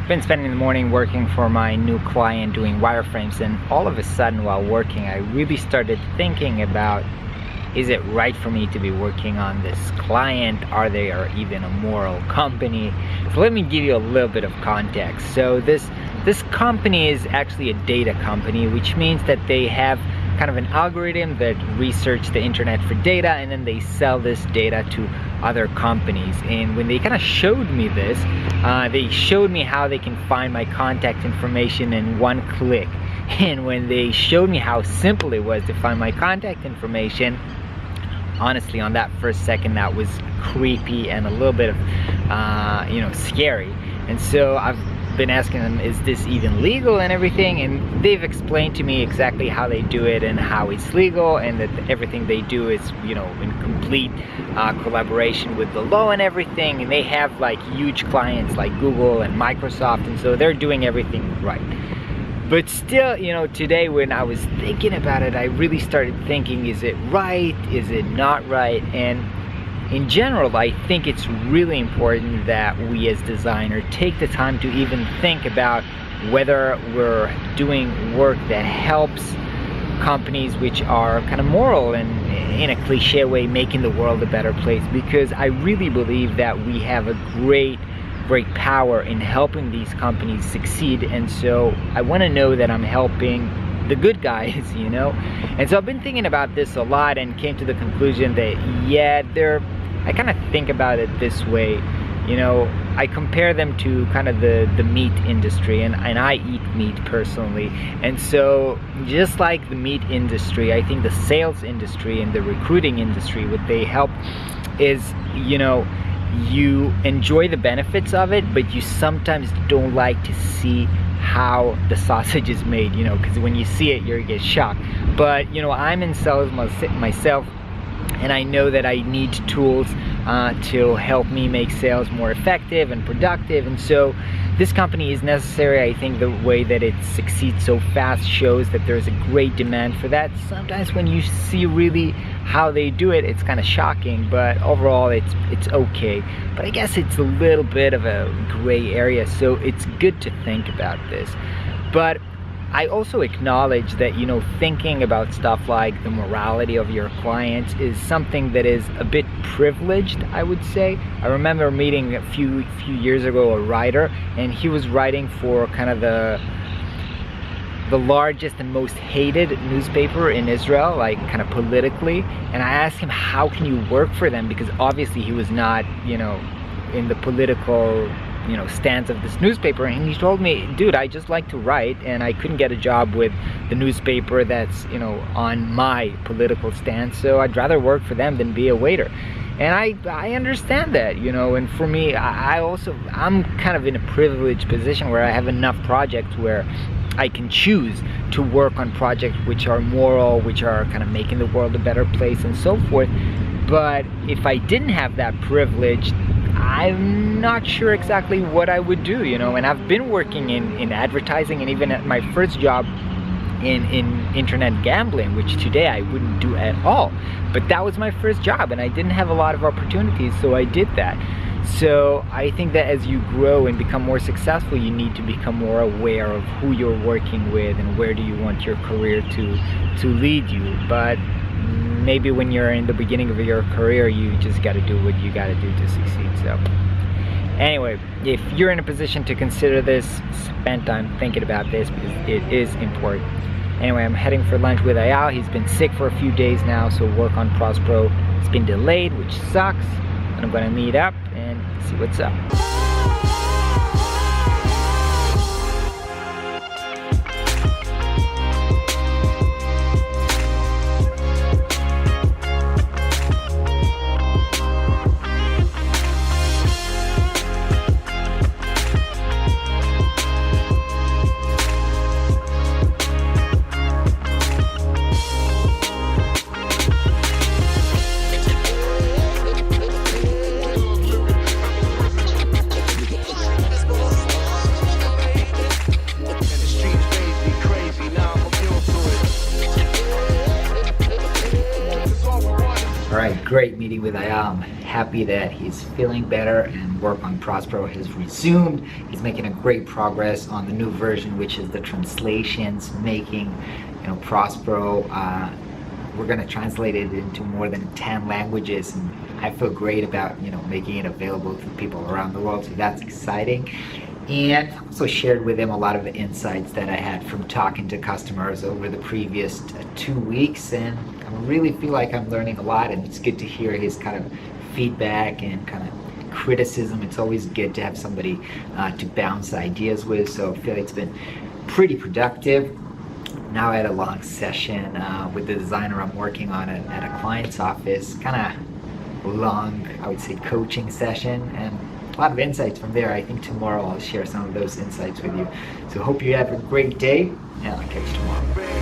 been spending the morning working for my new client doing wireframes, and all of a sudden while working I really started thinking about, is it right for me to be working on this client? Are they even a moral company? So let me give you a little bit of context. So this company is actually a data company, which means that they have kind of an algorithm that research the internet for data, and then they sell this data to other companies. And when they kind of showed me this, they showed me how they can find my contact information in one click. And when they showed me how simple it was to find my contact information, honestly, on that first second, that was creepy and a little bit of scary. And so I've been asking them, is this even legal and everything? And they've explained to me exactly how they do it and how it's legal, and that everything they do is in complete collaboration with the law and everything. And they have like huge clients like Google and Microsoft, and so they're doing everything right. But still, today when I was thinking about it, I really started thinking, is it right? Is it not right? And in general, I think it's really important that we as designers take the time to even think about whether we're doing work that helps companies which are kind of moral and, in a cliche way, making the world a better place. Because I really believe that we have a great power in helping these companies succeed, and so I want to know that I'm helping the good guys, And so I've been thinking about this a lot and came to the conclusion that I kind of think about it this way, I compare them to kind of the meat industry, and I eat meat personally. And so just like the meat industry, I think the sales industry and the recruiting industry, what they help is, you enjoy the benefits of it, but you sometimes don't like to see how the sausage is made, because when you see it, you get shocked. But I'm in sales myself, and I know that I need tools to help me make sales more effective and productive. And so this company is necessary. I think the way that it succeeds so fast shows that there's a great demand for that. Sometimes when you see really how they do it, it's kind of shocking, but overall it's okay. But I guess it's a little bit of a gray area, so it's good to think about this. But I also acknowledge that, thinking about stuff like the morality of your clients is something that is a bit privileged, I would say. I remember meeting a few years ago a writer, and he was writing for kind of the largest and most hated newspaper in Israel, like kind of politically. And I asked him, how can you work for them? Because obviously he was not, in the political stance of this newspaper. And he told me, dude, I just like to write, and I couldn't get a job with the newspaper that's on my political stance, so I'd rather work for them than be a waiter. And I understand that, and for me, I'm kind of in a privileged position where I have enough projects where I can choose to work on projects which are moral, which are kind of making the world a better place and so forth. But if I didn't have that privilege, I'm not sure exactly what I would do, and I've been working in advertising, and even at my first job in internet gambling, which today I wouldn't do at all. But that was my first job, and I didn't have a lot of opportunities, so I did that. So I think that as you grow and become more successful, you need to become more aware of who you're working with and where do you want your career to lead you. But maybe when you're in the beginning of your career, you just got to do what you got to do to succeed. So anyway, if you're in a position to consider this, spend time thinking about this, because it is important. Anyway, I'm heading for lunch with Ayal. He's been sick for a few days now, so work on Prospero has been delayed, which sucks. And I'm going to meet up and see what's up. Alright, great meeting with Ayal. I'm happy that he's feeling better and work on Prospero has resumed. He's making a great progress on the new version, which is the translations, making Prospero. We're going to translate it into more than 10 languages, and I feel great about making it available to people around the world, so that's exciting. And I also shared with him a lot of the insights that I had from talking to customers over the previous 2 weeks, and I really feel like I'm learning a lot, and it's good to hear his kind of feedback and kind of criticism. It's always good to have somebody to bounce ideas with, so I feel it's been pretty productive. Now I had a long session with the designer I'm working on at a client's office, kind of long, I would say, coaching session, and a lot of insights from there. I think tomorrow I'll share some of those insights with you. So hope you have a great day, and I'll catch you tomorrow.